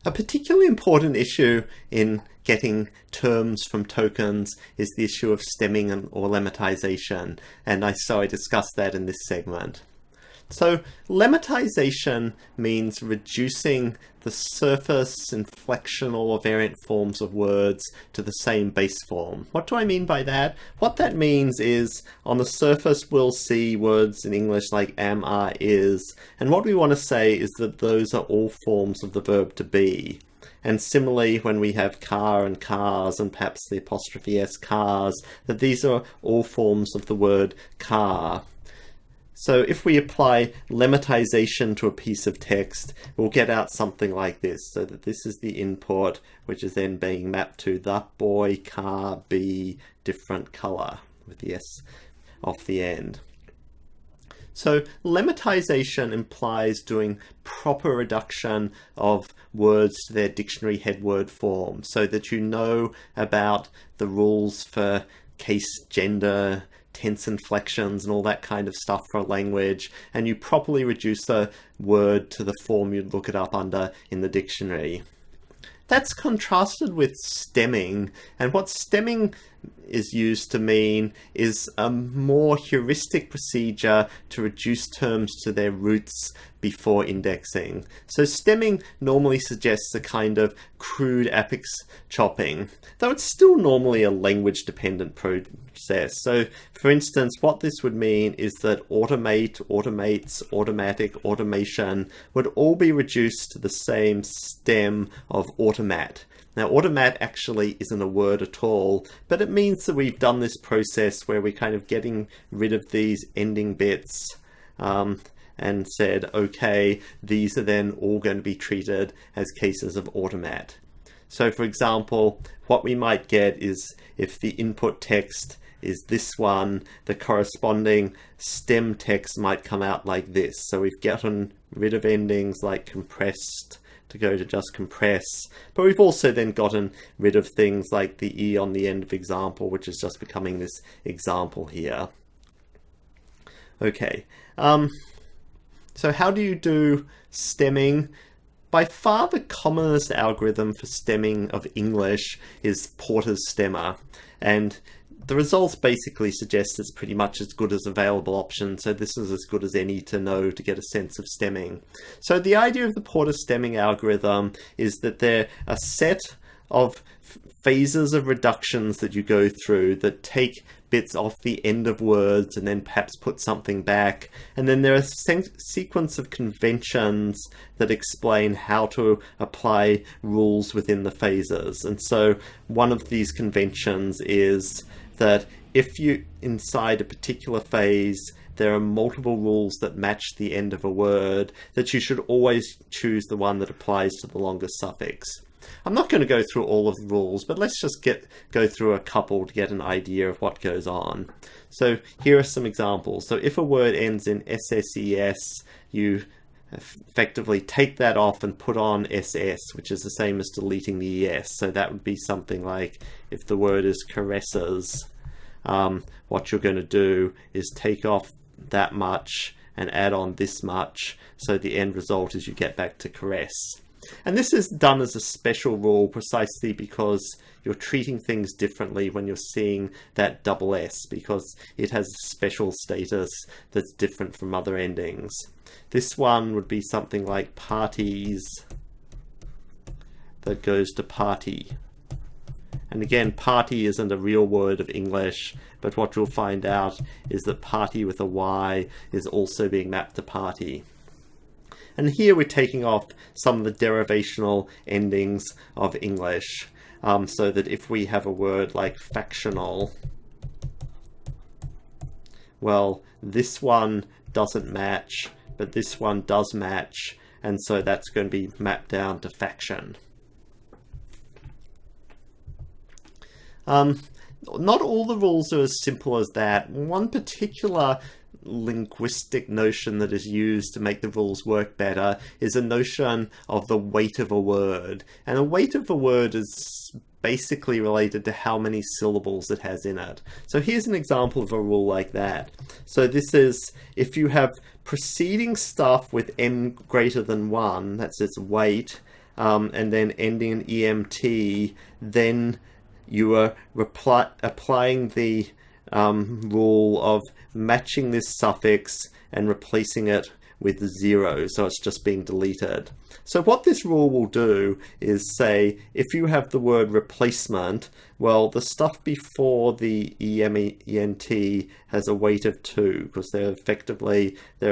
A particularly important issue in getting terms from tokens is the issue of stemming or lemmatization, and so I discussed that in this segment. So lemmatization means reducing the surface, inflectional, or variant forms of words to the same base form. What do I mean by that? What that means is on the surface we'll see words in English like am, are, is, and what we want to say is that those are all forms of the verb to be. And similarly, when we have car and cars and perhaps the apostrophe s, cars, that these are all forms of the word car. So if we apply lemmatization to a piece of text, we'll get out something like this, so that this is the input, which is then being mapped to the boy car be different color, with the s off the end. So lemmatization implies doing proper reduction of words to their dictionary head word form, so that you know about the rules for case, gender, tense inflections and all that kind of stuff for a language, and you properly reduce a word to the form you'd look it up under in the dictionary. That's contrasted with stemming, and what stemming is used to mean is a more heuristic procedure to reduce terms to their roots before indexing. So stemming normally suggests a kind of crude apex chopping, though it's still normally a language dependent process. So for instance, what this would mean is that automate, automates, automatic, automation would all be reduced to the same stem of automat. Now, automat actually isn't a word at all, but it means that we've done this process where we're kind of getting rid of these ending bits and said, okay, these are then all going to be treated as cases of automat. So for example, what we might get is if the input text is this one, the corresponding stem text might come out like this. So we've gotten rid of endings like compressed to go to just compress, but we've also then gotten rid of things like the E on the end of example, which is just becoming this example here. Okay, so how do you do stemming? By far the commonest algorithm for stemming of English is Porter's stemmer, and the results basically suggest it's pretty much as good as available option, so this is as good as any to know to get a sense of stemming. So the idea of the Porter stemming algorithm is that there are a set of phases of reductions that you go through that take bits off the end of words and then perhaps put something back, and then there are a sequence of conventions that explain how to apply rules within the phases. And so one of these conventions is that if you inside a particular phase there are multiple rules that match the end of a word, that you should always choose the one that applies to the longest suffix. I'm not going to go through all of the rules, but let's just go through a couple to get an idea of what goes on. So here are some examples. So if a word ends in SSES, you effectively take that off and put on SS, which is the same as deleting the ES. So that would be something like, if the word is caresses, what you're going to do is take off that much and add on this much, so the end result is you get back to caress. And this is done as a special rule precisely because you're treating things differently when you're seeing that double S, because it has a special status that's different from other endings. This one would be something like parties that goes to party. And again, party isn't a real word of English, but what you'll find out is that party with a Y is also being mapped to party. And here we're taking off some of the derivational endings of English, so that if we have a word like factional, well, this one doesn't match, but this one does match, and so that's going to be mapped down to faction. Not all the rules are as simple as that. One particular linguistic notion that is used to make the rules work better is a notion of the weight of a word. And the weight of a word is basically related to how many syllables it has in it. So here's an example of a rule like that. So this is, if you have preceding stuff with n greater than 1, that's its weight, and then ending in EMT, then you are applying the rule of matching this suffix and replacing it with 0, so it's just being deleted. So what this rule will do is say, if you have the word replacement, well, the stuff before the EMENT has a weight of 2, because there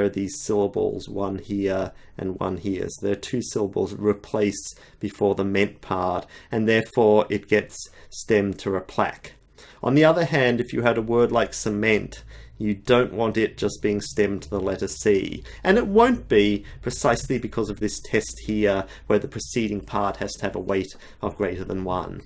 are these syllables, one here and one here. So there are 2 syllables replace before the ment part, and therefore it gets stemmed to replac. On the other hand, if you had a word like cement, you don't want it just being stemmed to the letter C. And it won't be, precisely because of this test here, where the preceding part has to have a weight of greater than 1.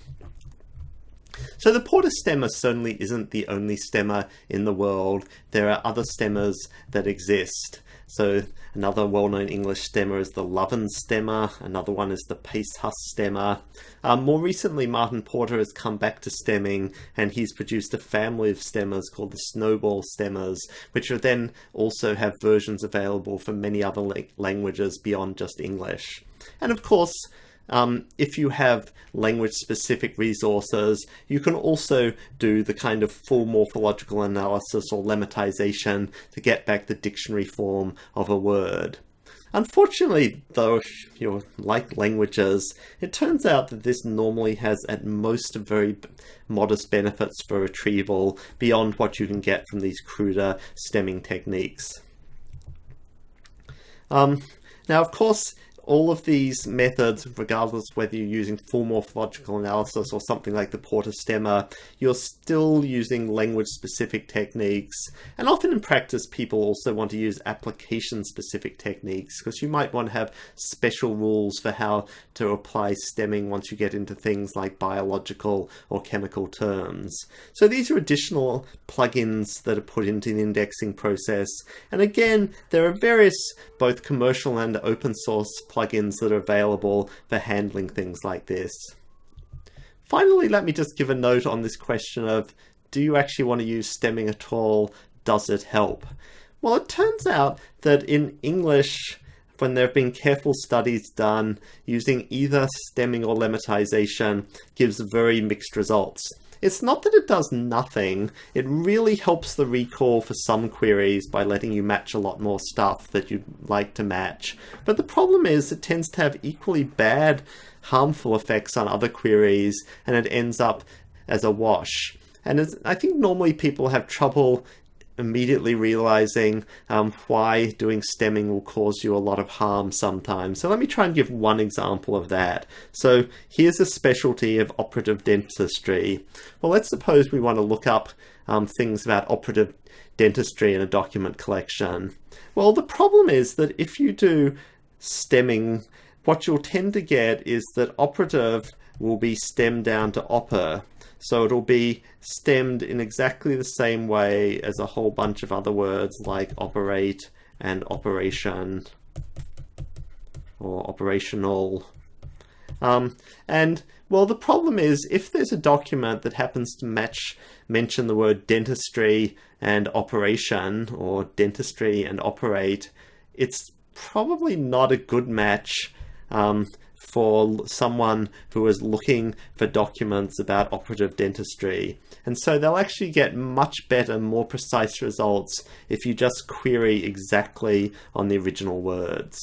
So the Porter stemmer certainly isn't the only stemmer in the world. There are other stemmers that exist. So another well-known English stemmer is the Loven stemmer. Another one is the Pace-Hus stemmer. More recently, Martin Porter has come back to stemming, and he's produced a family of stemmers called the Snowball stemmers, which then also have versions available for many other languages beyond just English. And of course, if you have language-specific resources, you can also do the kind of full morphological analysis or lemmatization to get back the dictionary form of a word. Unfortunately, though, if you like languages, it turns out that this normally has at most very modest benefits for retrieval beyond what you can get from these cruder stemming techniques. Now, of course, all of these methods, regardless of whether you're using full morphological analysis or something like the Porter stemmer, you're still using language-specific techniques. And often in practice, people also want to use application-specific techniques, because you might want to have special rules for how to apply stemming once you get into things like biological or chemical terms. So these are additional plugins that are put into the indexing process. And again, there are various both commercial and open source plugins that are available for handling things like this. Finally, let me just give a note on this question of, do you actually want to use stemming at all? Does it help? Well, it turns out that in English, when there have been careful studies done, using either stemming or lemmatization gives very mixed results. It's not that it does nothing, it really helps the recall for some queries by letting you match a lot more stuff that you'd like to match. But the problem is it tends to have equally bad, harmful effects on other queries, and it ends up as a wash. And I think normally people have trouble immediately realizing why doing stemming will cause you a lot of harm sometimes. So let me try and give one example of that. So here's a specialty of operative dentistry. Well, let's suppose we want to look up things about operative dentistry in a document collection. Well, the problem is that if you do stemming, what you'll tend to get is that operative will be stemmed down to oper. So it'll be stemmed in exactly the same way as a whole bunch of other words like operate and operation or operational. And well, the problem is if there's a document that happens to mention the word dentistry and operation or dentistry and operate, it's probably not a good match for someone who is looking for documents about operative dentistry. And so they'll actually get much better, more precise results if you just query exactly on the original words.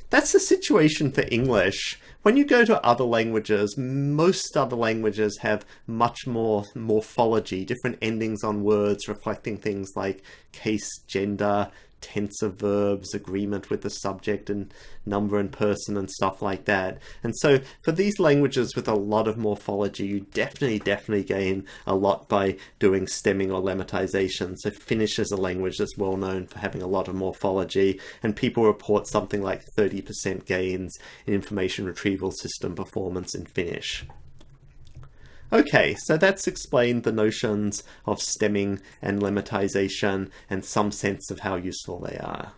That's the situation for English. When you go to other languages, most other languages have much more morphology, different endings on words reflecting things like case, gender, tense of verbs, agreement with the subject and number and person and stuff like that. And so for these languages with a lot of morphology, you definitely gain a lot by doing stemming or lemmatization. So Finnish is a language that's well known for having a lot of morphology, and people report something like 30% gains in information retrieval system performance in Finnish. Okay, so that's explained the notions of stemming and lemmatization and some sense of how useful they are.